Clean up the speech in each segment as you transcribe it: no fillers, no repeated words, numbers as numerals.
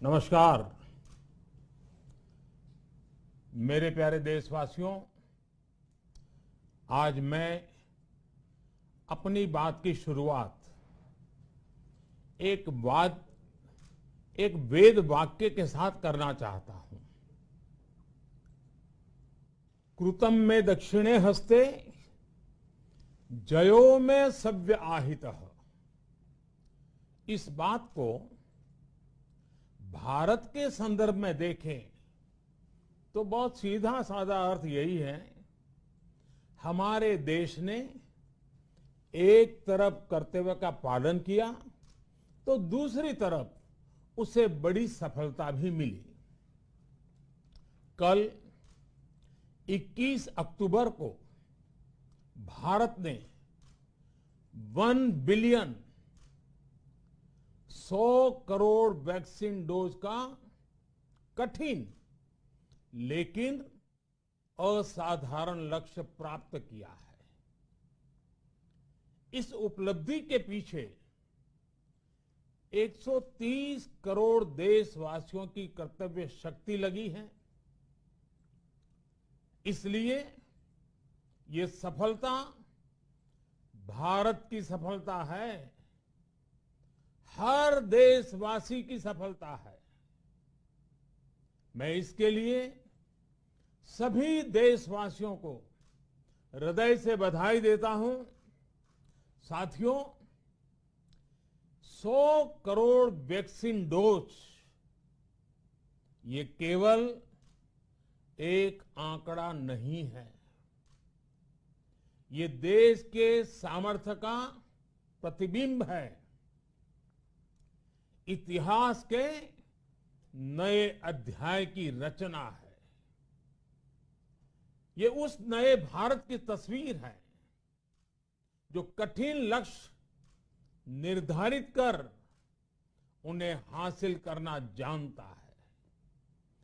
नमस्कार। मेरे प्यारे देशवासियों, आज मैं अपनी बात की शुरुआत एक वेद वाक्य के साथ करना चाहता हूं। कृतं में दक्षिणे हस्ते जयो में सव्य आहितः। इस बात को भारत के संदर्भ में देखें तो बहुत सीधा साधा अर्थ यही है, हमारे देश ने एक तरफ कर्तव्य का पालन किया तो दूसरी तरफ उसे बड़ी सफलता भी मिली। कल 21 अक्टूबर को भारत ने 1 बिलियन 100 करोड़ वैक्सीन डोज का कठिन लेकिन असाधारण लक्ष्य प्राप्त किया है। इस उपलब्धि के पीछे 130 करोड़ देशवासियों की कर्तव्य शक्ति लगी है। इसलिए ये सफलता भारत की सफलता है, हर देशवासी की सफलता है। मैं इसके लिए सभी देशवासियों को हृदय से बधाई देता हूं। साथियों, 100 करोड़ वैक्सीन डोज ये केवल एक आंकड़ा नहीं है, ये देश के सामर्थ्य का प्रतिबिंब है, इतिहास के नए अध्याय की रचना है। ये उस नए भारत की तस्वीर है जो कठिन लक्ष्य निर्धारित कर उन्हें हासिल करना जानता है।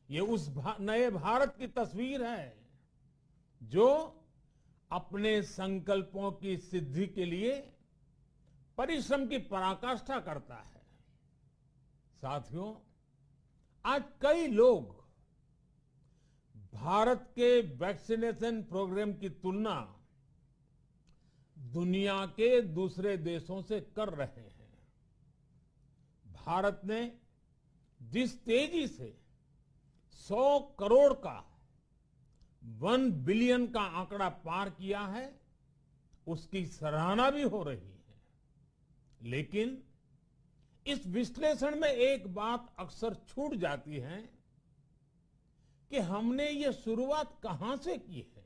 ये उस नए भारत की तस्वीर है जो अपने संकल्पों की सिद्धि के लिए परिश्रम की पराकाष्ठा करता है। साथियों, आज कई लोग भारत के वैक्सीनेशन प्रोग्राम की तुलना दुनिया के दूसरे देशों से कर रहे हैं। भारत ने जिस तेजी से 100 करोड़ का 1 बिलियन का आंकड़ा पार किया है, उसकी सराहना भी हो रही है। लेकिन इस विश्लेषण में एक बात अक्सर छूट जाती है कि हमने ये शुरुआत कहां से की है।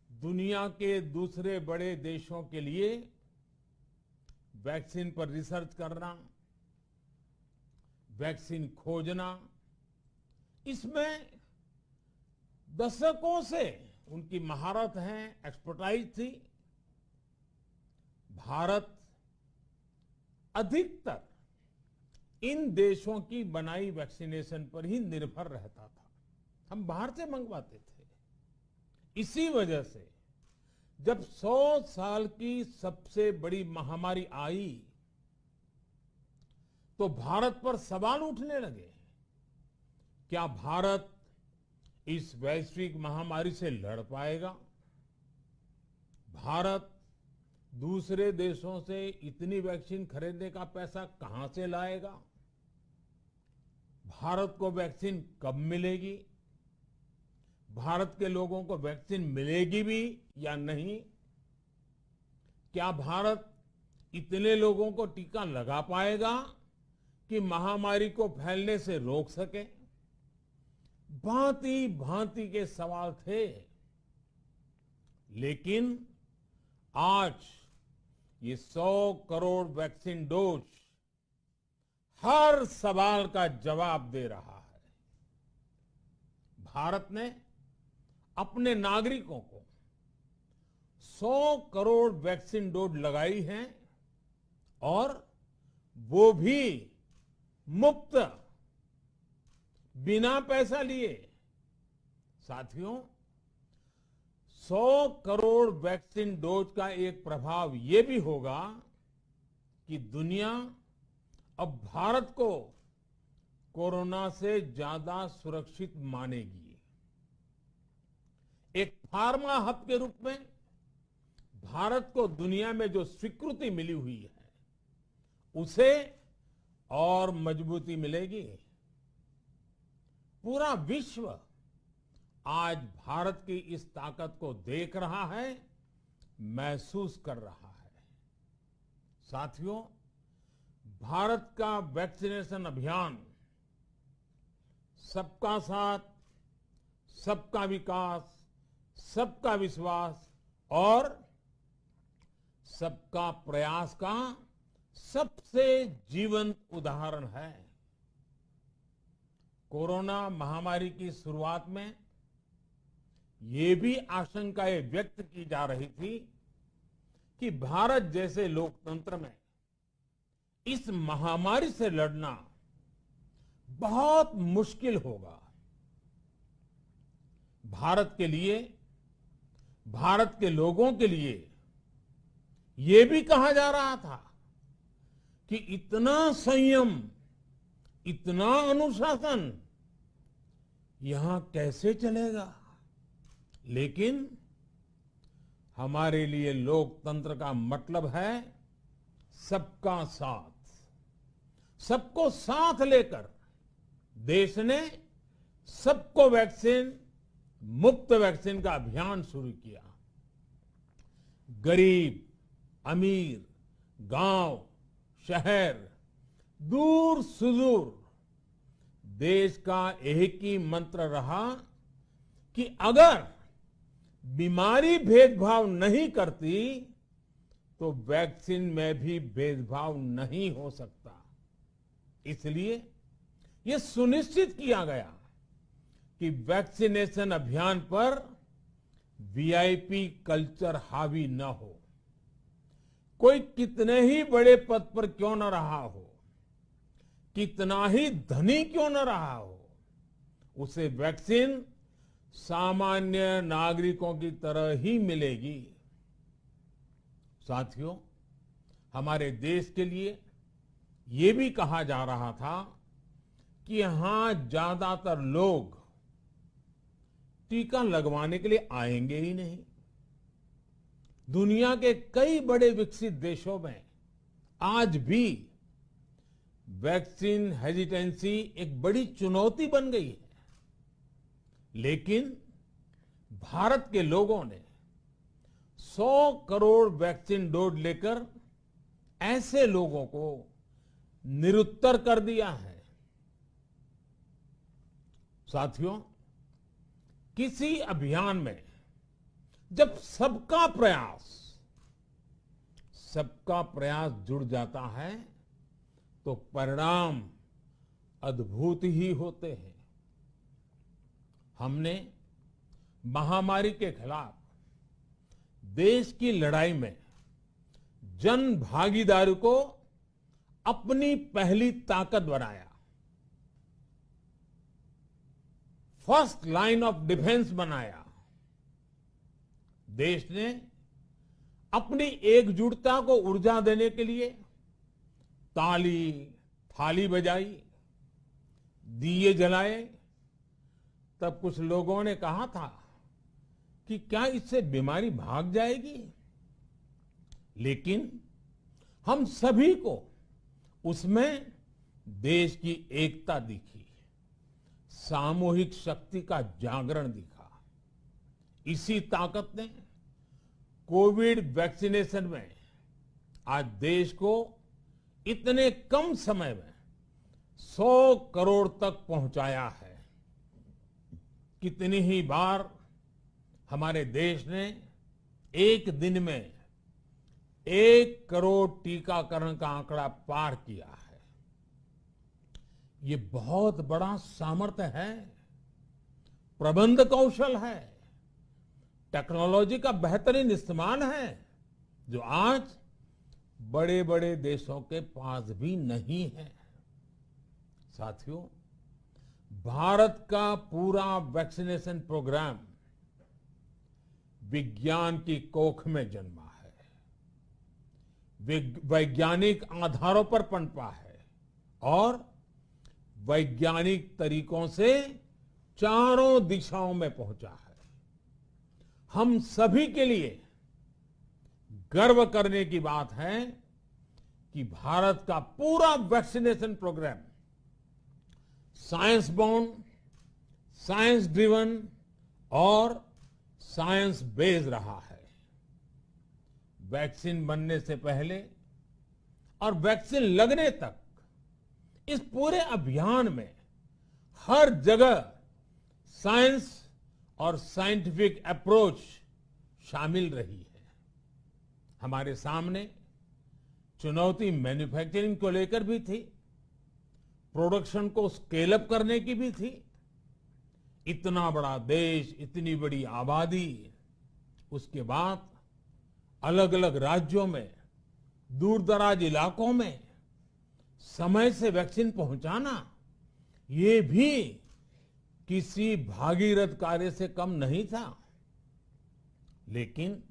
दुनिया के दूसरे बड़े देशों के लिए वैक्सीन पर रिसर्च करना, वैक्सीन खोजना, इसमें दशकों से उनकी महारत है, एक्सपर्टाइज थी। भारत अधिकतर इन देशों की बनाई वैक्सीनेशन पर ही निर्भर रहता था, हम बाहर से मंगवाते थे। इसी वजह से जब 100 साल की सबसे बड़ी महामारी आई तो भारत पर सवाल उठने लगे, क्या भारत इस वैश्विक महामारी से लड़ पाएगा? भारत दूसरे देशों से इतनी वैक्सीन खरीदने का पैसा कहां से लाएगा? भारत को वैक्सीन कब मिलेगी? भारत के लोगों को वैक्सीन मिलेगी भी या नहीं? क्या भारत इतने लोगों को टीका लगा पाएगा कि महामारी को फैलने से रोक सके? भांति भांति के सवाल थे। लेकिन आज ये 100 करोड़ वैक्सीन डोज हर सवाल का जवाब दे रहा है। भारत ने अपने नागरिकों को 100 करोड़ वैक्सीन डोज लगाई है और वो भी मुफ्त, बिना पैसा लिए। साथियों, 100 करोड़ वैक्सीन डोज का एक प्रभाव ये भी होगा कि दुनिया अब भारत को कोरोना से ज्यादा सुरक्षित मानेगी। एक फार्मा हब के रूप में भारत को दुनिया में जो स्वीकृति मिली हुई है, उसे और मजबूती मिलेगी। पूरा विश्व आज भारत की इस ताकत को देख रहा है, महसूस कर रहा है। साथियों, भारत का वैक्सीनेशन अभियान सबका साथ, सबका विकास, सबका विश्वास और सबका प्रयास का सबसे जीवंत उदाहरण है। कोरोना महामारी की शुरुआत में ये भी आशंकाएं व्यक्त की जा रही थी कि भारत जैसे लोकतंत्र में इस महामारी से लड़ना बहुत मुश्किल होगा। भारत के लिए, भारत के लोगों के लिए ये भी कहा जा रहा था कि इतना संयम, इतना अनुशासन यहां कैसे चलेगा। लेकिन हमारे लिए लोकतंत्र का मतलब है सबका साथ। सबको साथ लेकर देश ने सबको वैक्सीन, मुफ्त वैक्सीन का अभियान शुरू किया। गरीब, अमीर, गांव, शहर, दूर सुदूर, देश का एक ही मंत्र रहा कि अगर बीमारी भेदभाव नहीं करती तो वैक्सीन में भी भेदभाव नहीं हो सकता। इसलिए यह सुनिश्चित किया गया कि वैक्सीनेशन अभियान पर वीआईपी कल्चर हावी न हो। कोई कितने ही बड़े पद पर क्यों न रहा हो, कितना ही धनी क्यों न रहा हो, उसे वैक्सीन सामान्य नागरिकों की तरह ही मिलेगी। साथियों, हमारे देश के लिए ये भी कहा जा रहा था कि यहां ज्यादातर लोग टीका लगवाने के लिए आएंगे ही नहीं। दुनिया के कई बड़े विकसित देशों में आज भी वैक्सीन हेजिटेंसी एक बड़ी चुनौती बन गई है। लेकिन भारत के लोगों ने 100 करोड़ वैक्सीन डोज लेकर ऐसे लोगों को निरुत्तर कर दिया है। साथियों, किसी अभियान में जब सबका प्रयास जुड़ जाता है तो परिणाम अद्भुत ही होते हैं। हमने महामारी के खिलाफ देश की लड़ाई में जन भागीदारी को अपनी पहली ताकत बनाया। फर्स्ट लाइन ऑफ डिफेंस बनाया। देश ने अपनी एकजुटता को ऊर्जा देने के लिए ताली, थाली बजाई, दिए जलाए। तब कुछ लोगों ने कहा था कि क्या इससे बीमारी भाग जाएगी? लेकिन हम सभी को उसमें देश की एकता दिखी, सामूहिक शक्ति का जागरण दिखा। इसी ताकत ने कोविड वैक्सीनेशन में आज देश को इतने कम समय में 100 करोड़ तक पहुंचाया है। कितनी ही बार हमारे देश ने एक दिन में 1 करोड़ टीकाकरण का आंकड़ा पार किया है। ये बहुत बड़ा सामर्थ्य है, प्रबंध कौशल है, टेक्नोलॉजी का बेहतरीन इस्तेमाल है, जो आज बड़े बड़े देशों के पास भी नहीं है। साथियों, भारत का पूरा वैक्सीनेशन प्रोग्राम विज्ञान की कोख में जन्मा है, वैज्ञानिक आधारों पर पनपा है और वैज्ञानिक तरीकों से चारों दिशाओं में पहुंचा है। हम सभी के लिए गर्व करने की बात है कि भारत का पूरा vaccination program science bound, science driven और साइंस बेस्ड रहा है। वैक्सीन बनने से पहले और वैक्सीन लगने तक इस पूरे अभियान में हर जगह साइंस और साइंटिफिक अप्रोच शामिल रही है। हमारे सामने चुनौती मैन्युफैक्चरिंग को लेकर भी थी, प्रोडक्शन को स्केल अप करने की भी थी। इतना बड़ा देश, इतनी बड़ी आबादी, उसके बाद अलग अलग राज्यों में, दूर दराज इलाकों में समय से वैक्सीन पहुंचाना, ये भी किसी भागीरथ कार्य से कम नहीं था। लेकिन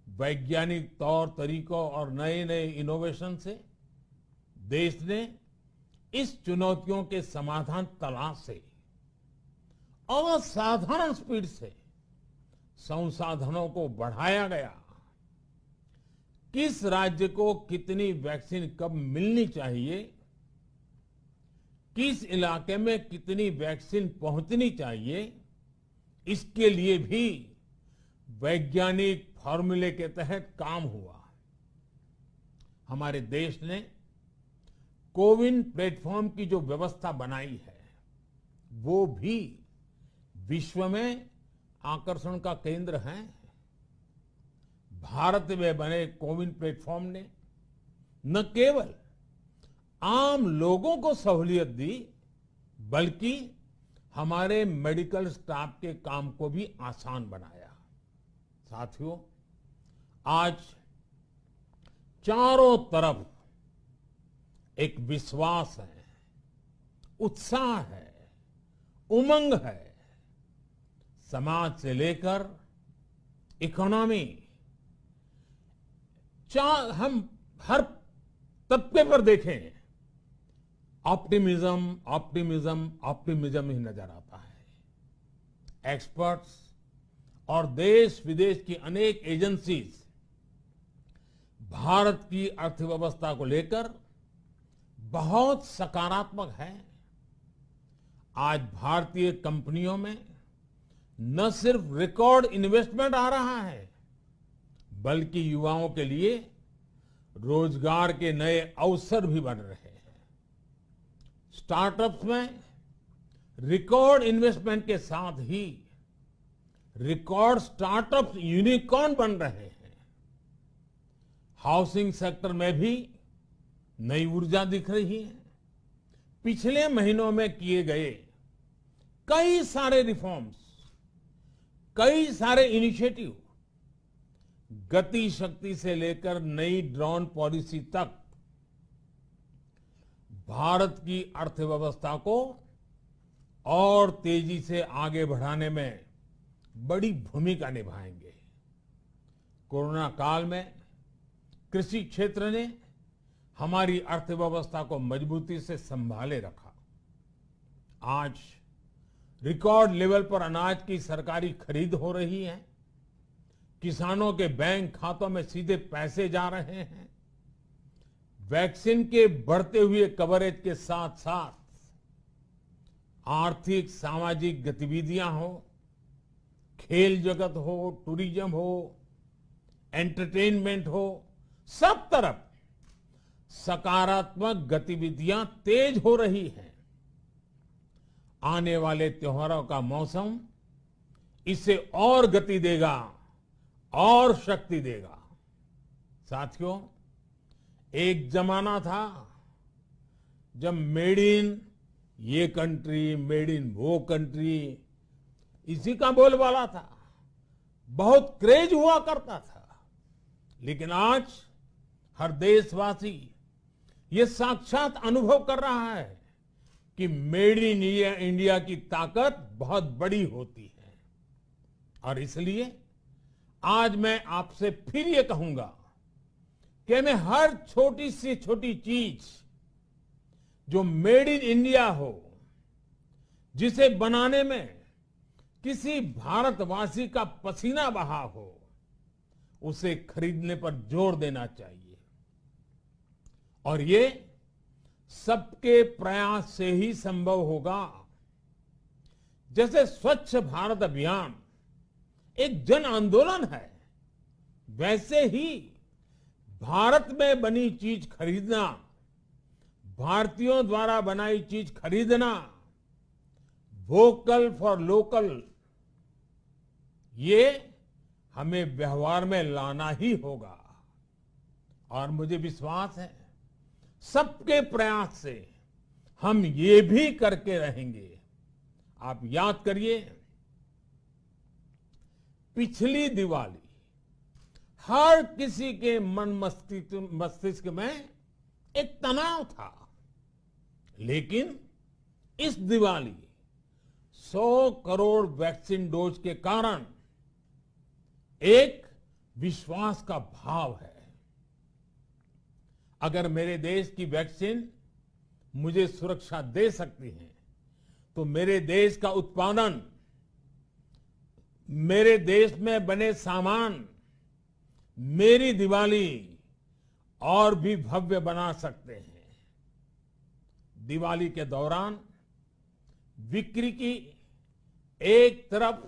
वैज्ञानिक तौर तरीकों और नए नए इनोवेशन से देश ने इस चुनौतियों के समाधान तलाश से असाधारण स्पीड से संसाधनों को बढ़ाया गया। किस राज्य को कितनी वैक्सीन कब मिलनी चाहिए, किस इलाके में कितनी वैक्सीन पहुंचनी चाहिए, इसके लिए भी वैज्ञानिक फॉर्मूले के तहत काम हुआ। हमारे देश ने कोविन प्लेटफॉर्म की जो व्यवस्था बनाई है, वो भी विश्व में आकर्षण का केंद्र है। भारत में बने कोविन प्लेटफॉर्म ने न केवल आम लोगों को सहूलियत दी, बल्कि हमारे मेडिकल स्टाफ के काम को भी आसान बनाया। साथियों, आज चारों तरफ एक विश्वास है, उत्साह है, उमंग है। समाज से लेकर इकोनॉमी, हम हर तबके पर देखें, ऑप्टिमिज्म ऑप्टिमिज्म ऑप्टिमिज्म ही नजर आता है। एक्सपर्ट्स और देश विदेश की अनेक एजेंसीज भारत की अर्थव्यवस्था को लेकर बहुत सकारात्मक है। आज भारतीय कंपनियों में न सिर्फ रिकॉर्ड इन्वेस्टमेंट आ रहा है, बल्कि युवाओं के लिए रोजगार के नए अवसर भी बन रहे हैं। स्टार्टअप्स में रिकॉर्ड इन्वेस्टमेंट के साथ ही रिकॉर्ड स्टार्टअप्स यूनिकॉर्न बन रहे हैं। हाउसिंग सेक्टर में भी नई ऊर्जा दिख रही है। पिछले महीनों में किए गए कई सारे रिफॉर्म्स, कई सारे इनिशिएटिव, गति शक्ति से लेकर नई ड्रोन पॉलिसी तक भारत की अर्थव्यवस्था को और तेजी से आगे बढ़ाने में बड़ी भूमिका निभाएंगे। कोरोना काल में कृषि क्षेत्र ने हमारी अर्थव्यवस्था को मजबूती से संभाले रखा। आज रिकॉर्ड लेवल पर अनाज की सरकारी खरीद हो रही है। किसानों के बैंक खातों में सीधे पैसे जा रहे हैं। वैक्सीन के बढ़ते हुए कवरेज के साथ साथ आर्थिक सामाजिक गतिविधियां हो, खेल जगत हो, टूरिज्म हो, एंटरटेनमेंट हो, सब तरफ सकारात्मक गतिविधियां तेज हो रही हैं। आने वाले त्योहारों का मौसम इसे और गति देगा और शक्ति देगा। साथियों, एक जमाना था जब मेड इन ये कंट्री, मेड इन वो कंट्री, इसी का बोलबाला था, बहुत क्रेज हुआ करता था। लेकिन आज हर देशवासी ये साक्षात अनुभव कर रहा है कि मेड इन इंडिया की ताकत बहुत बड़ी होती है। और इसलिए आज मैं आपसे फिर ये कहूंगा कि हमें हर छोटी से छोटी चीज जो मेड इन इंडिया हो, जिसे बनाने में किसी भारतवासी का पसीना बहा हो, उसे खरीदने पर जोर देना चाहिए। और ये सबके प्रयास से ही संभव होगा। जैसे स्वच्छ भारत अभियान एक जन आंदोलन है, वैसे ही भारत में बनी चीज खरीदना, भारतीयों द्वारा बनाई चीज खरीदना, वोकल फॉर लोकल, ये हमें व्यवहार में लाना ही होगा। और मुझे विश्वास है सबके प्रयास से हम ये भी करके रहेंगे। आप याद करिए, पिछली दिवाली हर किसी के मन मस्तिष्क में एक तनाव था, लेकिन इस दिवाली 100 करोड़ वैक्सीन डोज के कारण एक विश्वास का भाव है। अगर मेरे देश की वैक्सीन मुझे सुरक्षा दे सकती है, तो मेरे देश का उत्पादन, मेरे देश में बने सामान मेरी दिवाली और भी भव्य बना सकते हैं। दिवाली के दौरान बिक्री की एक तरफ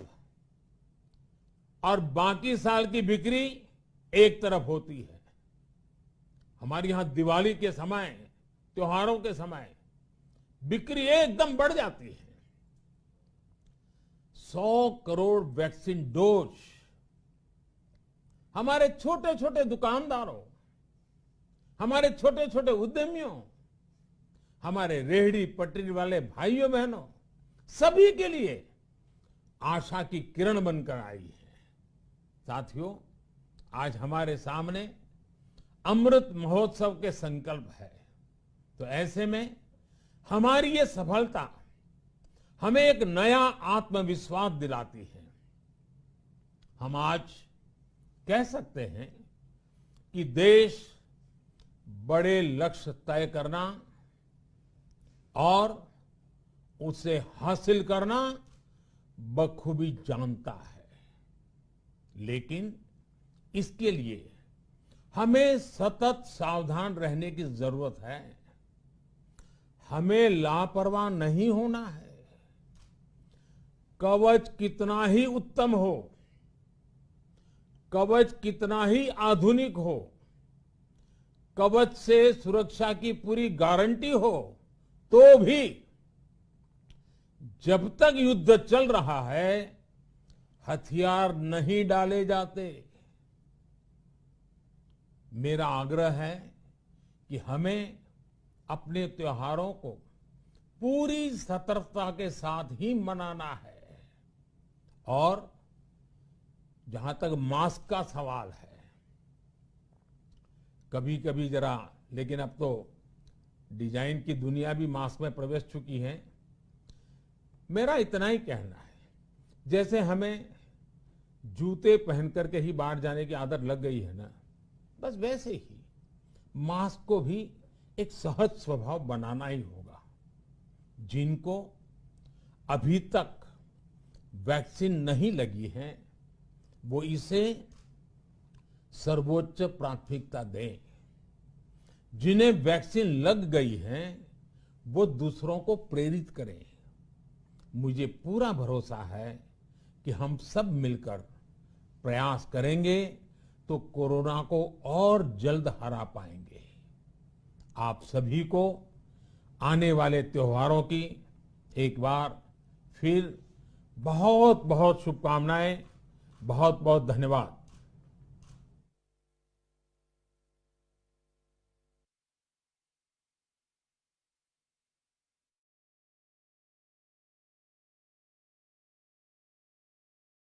और बाकी साल की बिक्री एक तरफ होती है। हमारे यहां दिवाली के समय, त्योहारों के समय बिक्री एकदम बढ़ जाती है। 100 करोड़ वैक्सीन डोज हमारे छोटे छोटे दुकानदारों, हमारे छोटे छोटे उद्यमियों, हमारे रेहड़ी पटरी वाले भाइयों बहनों, सभी के लिए आशा की किरण बनकर आई है। साथियों, आज हमारे सामने अमृत महोत्सव के संकल्प है, तो ऐसे में हमारी ये सफलता हमें एक नया आत्मविश्वास दिलाती है। हम आज कह सकते हैं कि देश बड़े लक्ष्य तय करना और उसे हासिल करना बखूबी जानता है, लेकिन इसके लिए हमें सतत सावधान रहने की जरूरत है। हमें लापरवाह नहीं होना है। कवच कितना ही उत्तम हो, कवच कितना ही आधुनिक हो, कवच से सुरक्षा की पूरी गारंटी हो, तो भी जब तक युद्ध चल रहा है, हथियार नहीं डाले जाते। मेरा आग्रह है कि हमें अपने त्योहारों को पूरी सतर्कता के साथ ही मनाना है। और जहां तक मास्क का सवाल है, कभी कभी जरा, लेकिन अब तो डिजाइन की दुनिया भी मास्क में प्रवेश चुकी है। मेरा इतना ही कहना है, जैसे हमें जूते पहन करके ही बाहर जाने की आदत लग गई है ना, बस वैसे ही मास्क को भी एक सहज स्वभाव बनाना ही होगा। जिनको अभी तक वैक्सीन नहीं लगी है, वो इसे सर्वोच्च प्राथमिकता दें। जिन्हें वैक्सीन लग गई है, वो दूसरों को प्रेरित करें। मुझे पूरा भरोसा है कि हम सब मिलकर प्रयास करेंगे तो कोरोना को और जल्द हरा पाएंगे। आप सभी को आने वाले त्योहारों की एक बार फिर बहुत बहुत शुभकामनाएं, बहुत बहुत धन्यवाद।